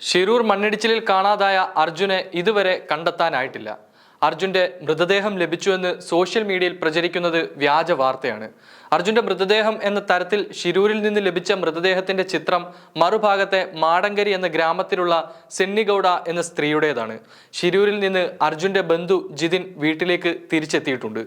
ഷിരൂർ മണ്ണിടിച്ചിലിൽ കാണാതായ അർജുനെ ഇതുവരെ കണ്ടെത്താനായിട്ടില്ല. അർജുന്റെ മൃതദേഹം ലഭിച്ചുവെന്ന് സോഷ്യൽ മീഡിയയിൽ പ്രചരിക്കുന്നത് വ്യാജ വാർത്തയാണ്. അർജുന്റെ മൃതദേഹം എന്ന തരത്തിൽ ഷിരൂരിൽ നിന്ന് ലഭിച്ച മൃതദേഹത്തിന്റെ ചിത്രം മറുഭാഗത്തെ മാടങ്കരി എന്ന ഗ്രാമത്തിലുള്ള സെന്നിഗൌഡ എന്ന സ്ത്രീയുടേതാണ്. ഷിരൂരിൽ നിന്ന് അർജുന്റെ ബന്ധു ജിതിൻ വീട്ടിലേക്ക് തിരിച്ചെത്തിയിട്ടുണ്ട്.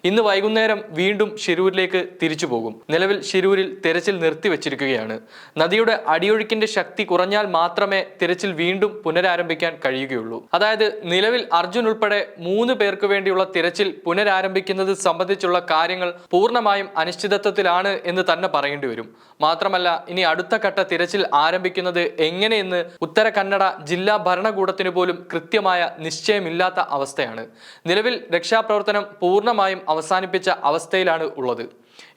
ഇന്ന് വൈകുന്നേരം വീണ്ടും ഷിരൂരിലേക്ക് തിരിച്ചു പോകും. നിലവിൽ ഷിരൂരിൽ തെരച്ചിൽ നിർത്തിവെച്ചിരിക്കുകയാണ്. നദിയുടെ അടിയൊഴുക്കിന്റെ ശക്തി കുറഞ്ഞാൽ മാത്രമേ തിരച്ചിൽ വീണ്ടും പുനരാരംഭിക്കാൻ കഴിയുകയുള്ളൂ. അതായത് നിലവിൽ അർജുൻ ഉൾപ്പെടെ 3 പേർക്ക് വേണ്ടിയുള്ള തിരച്ചിൽ പുനരാരംഭിക്കുന്നത് സംബന്ധിച്ചുള്ള കാര്യങ്ങൾ പൂർണ്ണമായും അനിശ്ചിതത്വത്തിലാണ് എന്ന് തന്നെ പറയേണ്ടി വരും. മാത്രമല്ല, ഇനി അടുത്ത ഘട്ട തിരച്ചിൽ ആരംഭിക്കുന്നത് എങ്ങനെയെന്ന് ഉത്തര കന്നഡ ജില്ലാ ഭരണകൂടത്തിന് പോലും കൃത്യമായ നിശ്ചയമില്ലാത്ത അവസ്ഥയാണ്. നിലവിൽ രക്ഷാപ്രവർത്തനം പൂർണ്ണമായും അവസാനിപ്പിച്ച അവസ്ഥയിലാണ് ഉള്ളത്.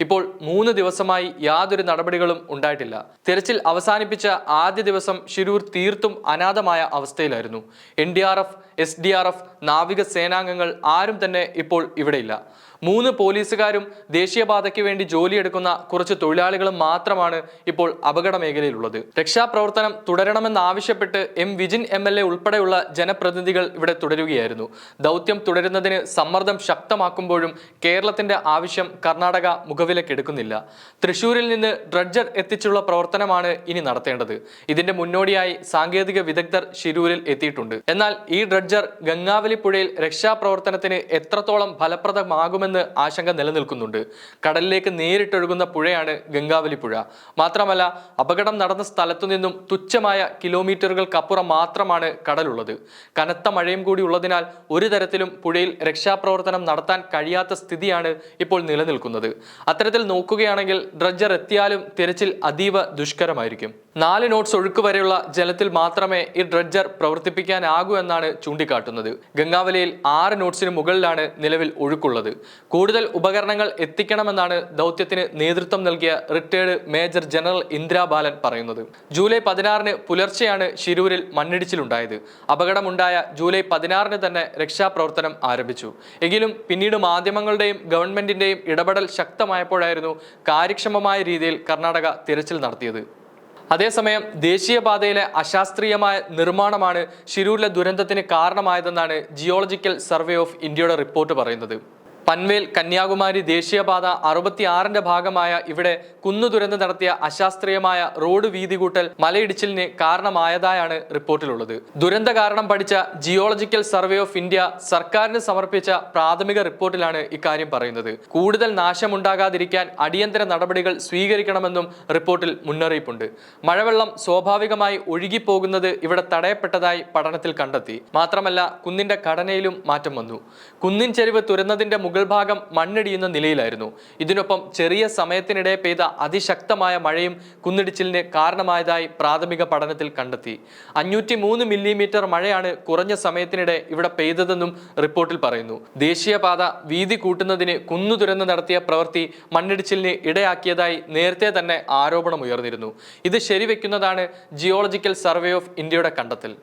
ഇപ്പോൾ 3 ദിവസമായി യാതൊരു നടപടികളും ഉണ്ടായിട്ടില്ല. തിരച്ചിൽ അവസാനിപ്പിച്ച ആദ്യ ദിവസം ഷിരൂർ തീർത്തും അനാഥമായ അവസ്ഥയിലായിരുന്നു. NDRF, SDRF, നാവിക സേനാംഗങ്ങൾ ആരും തന്നെ ഇപ്പോൾ ഇവിടെയില്ല. 3 പോലീസുകാരും ദേശീയപാതയ്ക്ക് വേണ്ടി ജോലിയെടുക്കുന്ന കുറച്ച് തൊഴിലാളികളും മാത്രമാണ് ഇപ്പോൾ അപകട മേഖലയിലുള്ളത്. രക്ഷാപ്രവർത്തനം തുടരണമെന്നാവശ്യപ്പെട്ട് വിജിൻ MLA ഉൾപ്പെടെയുള്ള ജനപ്രതിനിധികൾ ഇവിടെ തുടരുകയായിരുന്നു. ദൗത്യം തുടരുന്നതിന് സമ്മർദ്ദം ശക്തമാക്കുമ്പോഴും കേരളത്തിന്റെ ആവശ്യം കർണാടക മുഖവിലക്കെടുക്കുന്നില്ല. തൃശൂരിൽ നിന്ന് ഡ്രഡ്ജർ എത്തിച്ചുള്ള പ്രവർത്തനമാണ് ഇനി നടത്തേണ്ടത്. ഇതിന്റെ മുന്നോടിയായി സാങ്കേതിക വിദഗ്ധർ ഷിരൂരിൽ എത്തിയിട്ടുണ്ട്. എന്നാൽ ഈ ഡ്രഡ്ജർ ഗംഗാവലി പുഴയിൽ രക്ഷാപ്രവർത്തനത്തിന് എത്രത്തോളം ഫലപ്രദമാകുമെന്ന് ആശങ്ക നിലനിൽക്കുന്നുണ്ട്. കടലിലേക്ക് നേരിട്ടൊഴുകുന്ന പുഴയാണ് ഗംഗാവലി പുഴ. മാത്രമല്ല, അപകടം നടന്ന സ്ഥലത്തു നിന്നും തുച്ഛമായ കിലോമീറ്ററുകൾക്കപ്പുറം മാത്രമാണ് കടലുള്ളത്. കനത്ത മഴയും കൂടി ഉള്ളതിനാൽ ഒരു തരത്തിലും പുഴയിൽ രക്ഷാപ്രവർത്തനം നടത്താൻ കഴിയാത്ത സ്ഥിതിയാണ് ഇപ്പോൾ നിലനിൽക്കുന്നത്. അത്തരത്തിൽ നോക്കുകയാണെങ്കിൽ ഡ്രഡ്ജർ എത്തിയാലും തിരച്ചിൽ അതീവ ദുഷ്കരമായിരിക്കും. 4 നോട്ട്സ് ഒഴുക്ക് വരെയുള്ള ജലത്തിൽ മാത്രമേ ഈ ഡ്രഡ്ജർ പ്രവർത്തിപ്പിക്കാനാകൂ എന്നാണ് ചൂണ്ടിക്കാട്ടുന്നത്. ഗംഗാവലിയിൽ 6 നോട്ട്സിന് മുകളിലാണ് നിലവിൽ ഒഴുക്കുള്ളത്. കൂടുതൽ ഉപകരണങ്ങൾ എത്തിക്കണമെന്നാണ് ദൗത്യത്തിന് നേതൃത്വം നൽകിയ റിട്ടയർഡ് മേജർ ജനറൽ ഇന്ദിരാ ബാലൻ പറയുന്നത്. ജൂലൈ 16-ന് പുലർച്ചെയാണ് ഷിരൂരിൽ മണ്ണിടിച്ചിലുണ്ടായത്. അപകടമുണ്ടായ ജൂലൈ 16-ന് തന്നെ രക്ഷാപ്രവർത്തനം ആരംഭിച്ചു. എങ്കിലും പിന്നീട് മാധ്യമങ്ങളുടെയും ഗവൺമെന്റിന്റെയും ഇടപെടൽ ശക്തമായപ്പോഴായിരുന്നു കാര്യക്ഷമമായ രീതിയിൽ കർണാടക തിരച്ചിൽ നടത്തിയത്. അതേസമയം ദേശീയപാതയിലെ അശാസ്ത്രീയമായ നിർമ്മാണമാണ് ഷിരൂരിലെ ദുരന്തത്തിന് കാരണമായതെന്നാണ് ജിയോളജിക്കൽ സർവേ ഓഫ് ഇന്ത്യയുടെ റിപ്പോർട്ട് പറയുന്നത്. പൻവേൽ കന്യാകുമാരി ദേശീയപാത 66-ന്റെ ഭാഗമായ ഇവിടെ കുന്നുതുരന്ന് നടത്തിയ അശാസ്ത്രീയമായ റോഡ് വീതി കൂട്ടൽ മലയിടിച്ചിലിന് കാരണമായതായാണ് റിപ്പോർട്ടിലുള്ളത്. ദുരന്ത കാരണം പഠിച്ച ജിയോളജിക്കൽ സർവേ ഓഫ് ഇന്ത്യ സർക്കാരിന് സമർപ്പിച്ച പ്രാഥമിക റിപ്പോർട്ടിലാണ് ഇക്കാര്യം പറയുന്നത്. കൂടുതൽ നാശമുണ്ടാകാതിരിക്കാൻ അടിയന്തര നടപടികൾ സ്വീകരിക്കണമെന്നും റിപ്പോർട്ടിൽ മുന്നറിയിപ്പുണ്ട്. മഴവെള്ളം സ്വാഭാവികമായി ഒഴുകിപ്പോകുന്നത് ഇവിടെ തടയപ്പെട്ടതായി പഠനത്തിൽ കണ്ടെത്തി. മാത്രമല്ല, കുന്നിന്റെ ഘടനയിലും മാറ്റം വന്നു. കുന്നിൻ ചെരിവ് തുരന്നതിന്റെ മുകൾ ഭാഗം മണ്ണിടിയുന്ന നിലയിലായിരുന്നു. ഇതിനൊപ്പം ചെറിയ സമയത്തിനിടെ പെയ്ത അതിശക്തമായ മഴയും കുന്നിടിച്ചിലിന് കാരണമായതായി പ്രാഥമിക പഠനത്തിൽ കണ്ടെത്തി. 503 മില്ലിമീറ്റർ മഴയാണ് കുറഞ്ഞ സമയത്തിനിടെ ഇവിടെ പെയ്തതെന്നും റിപ്പോർട്ടിൽ പറയുന്നു. ദേശീയപാത വീതി കൂട്ടുന്നതിന് കുന്നു തുരന്ന് നടത്തിയ പ്രവൃത്തി മണ്ണിടിച്ചിലിന് ഇടയാക്കിയതായി നേരത്തെ തന്നെ ആരോപണമുയർന്നിരുന്നു. ഇത് ശരിവെക്കുന്നതാണ് ജിയോളജിക്കൽ സർവേ ഓഫ് ഇന്ത്യയുടെ കണ്ടെത്തൽ.